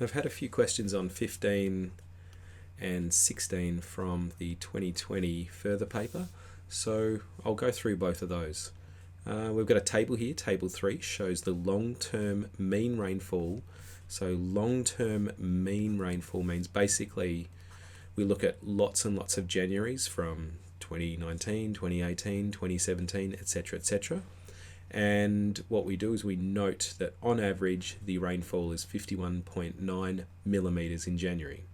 I've had a few questions on 15 and 16 from the 2020 further paper, so I'll go through both of those. We've got a table here. Table 3 shows the long-term mean rainfall. So long-term mean rainfall means basically we look at lots and lots of Januaries from 2019, 2018, 2017, etc., etc. And what we do is we note that on average the rainfall is 51.9 millimeters in January.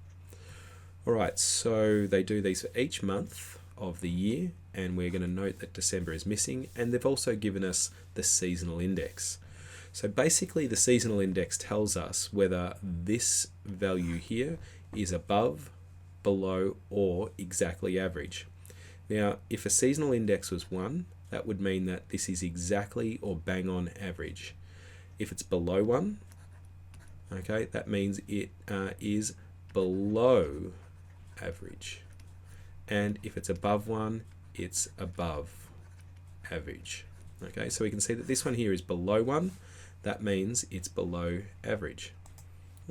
Alright, so they do these for each month of the year, and we're going to note that December is missing, and they've also given us the seasonal index. So basically the seasonal index tells us whether this value here is above, below, or exactly average. Now, if a seasonal index was 1, that would mean that this is exactly or bang on average. If it's below 1, okay, that means it is below average. And if it's above 1, it's above average. Okay, so we can see that this one here is below 1. That means it's below average.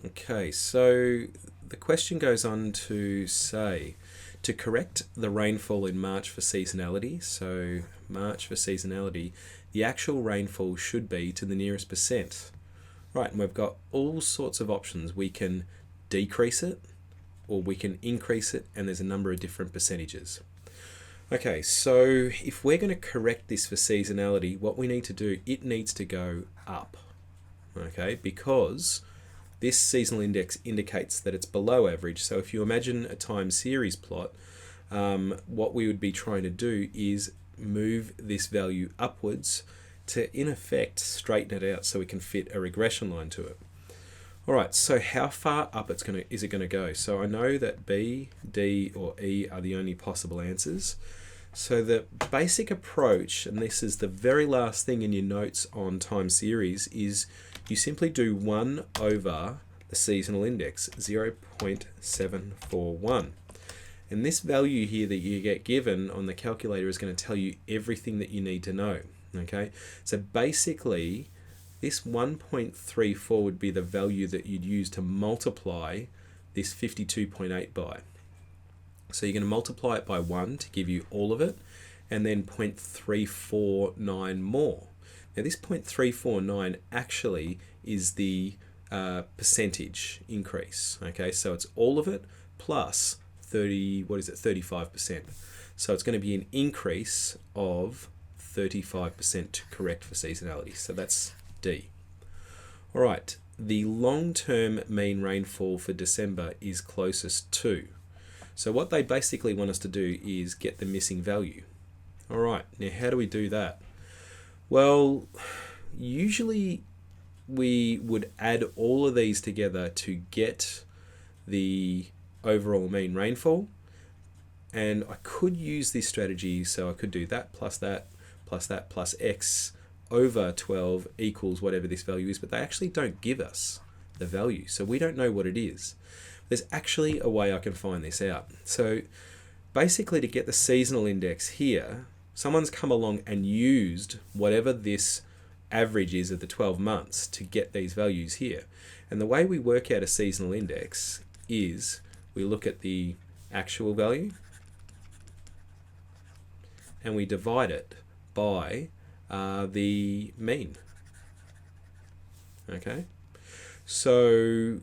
Okay, so the question goes on to say, to correct the rainfall in March for seasonality, so March for seasonality, the actual rainfall should be to the nearest percent. Right, and we've got all sorts of options. We can decrease it, or we can increase it, and there's a number of different percentages. Okay, so if we're going to correct this for seasonality, what we need to do, it needs to go up, okay, because this seasonal index indicates that it's below average. So if you imagine a time series plot, what we would be trying to do is move this value upwards to, in effect, straighten it out so we can fit a regression line to it. Alright, so how far up is it going to go? So I know that B, D, or E are the only possible answers. So the basic approach, and this is the very last thing in your notes on time series, is you simply do 1 over the seasonal index, 0.741. And this value here that you get given on the calculator is going to tell you everything that you need to know. Okay, so basically this 1.34 would be the value that you'd use to multiply this 52.8 by. So you're going to multiply it by 1 to give you all of it, and then 0.349 more. Now this 0.349 actually is the percentage increase. Okay, so it's all of it plus 35%. So it's going to be an increase of 35% to correct for seasonality. So that's D. All right, the long-term mean rainfall for December is closest to. So what they basically want us to do is get the missing value. All right, now how do we do that? Well, usually we would add all of these together to get the overall mean rainfall. And I could use this strategy, so I could do that plus that plus that plus X over 12 equals whatever this value is, but they actually don't give us the value, so we don't know what it is. There's actually a way I can find this out. So basically, to get the seasonal index here, someone's come along and used whatever this average is of the 12 months to get these values here. And the way we work out a seasonal index is we look at the actual value and we divide it by the mean. Okay, so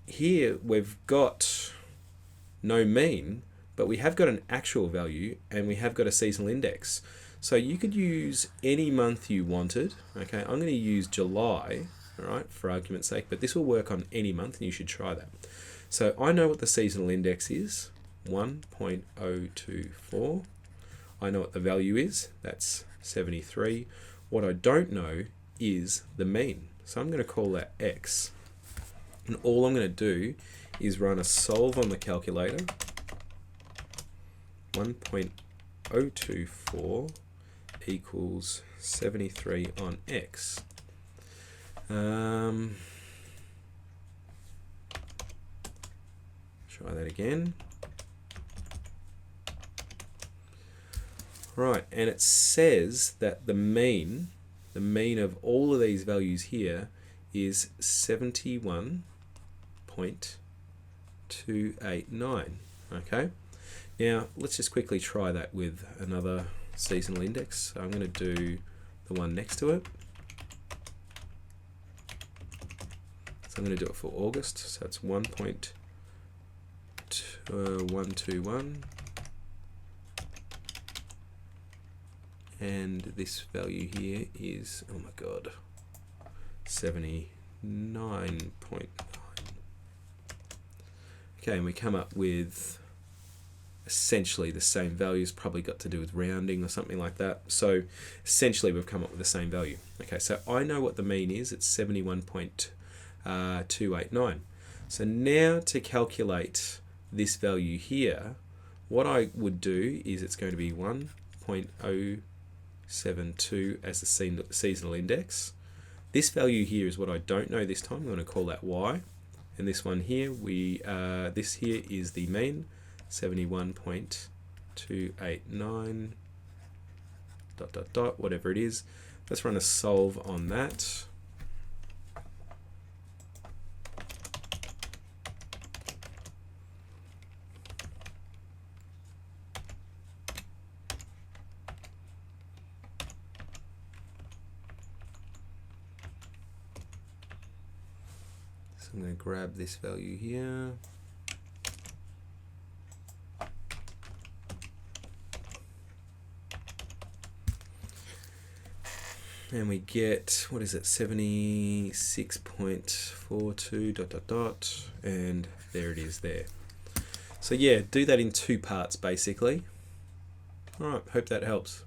here we've got no mean, but we have got an actual value and we have got a seasonal index. So you could use any month you wanted. Okay, I'm going to use July, all right, for argument's sake, but this will work on any month and you should try that. So I know what the seasonal index is, 1.024. I know what the value is, that's 73. What I don't know is the mean. So I'm going to call that X. And all I'm going to do is run a solve on the calculator. 1.024 equals 73 on X. Try that again. Right, and it says that the mean of all of these values here is 71.9 71.289. Okay, now let's just quickly try that with another seasonal index. So I'm going to do the one next to it. So I'm going to do it for August. So it's 1.121. And this value here is, oh my god, 79.9. Okay, and we come up with essentially the same values, probably got to do with rounding or something like that. So essentially we've come up with the same value. Okay, so I know what the mean is, it's 71.289. So now to calculate this value here, what I would do is it's going to be 1.072 as the seasonal index. This value here is what I don't know this time. I'm going to call that y. And this one here, this here is the mean, 71.289 ... whatever it is. Let's run a solve on that. So I'm going to grab this value here. And we get, what is it, 76.42 ... and there it is there. So yeah, do that in two parts basically. Alright, hope that helps.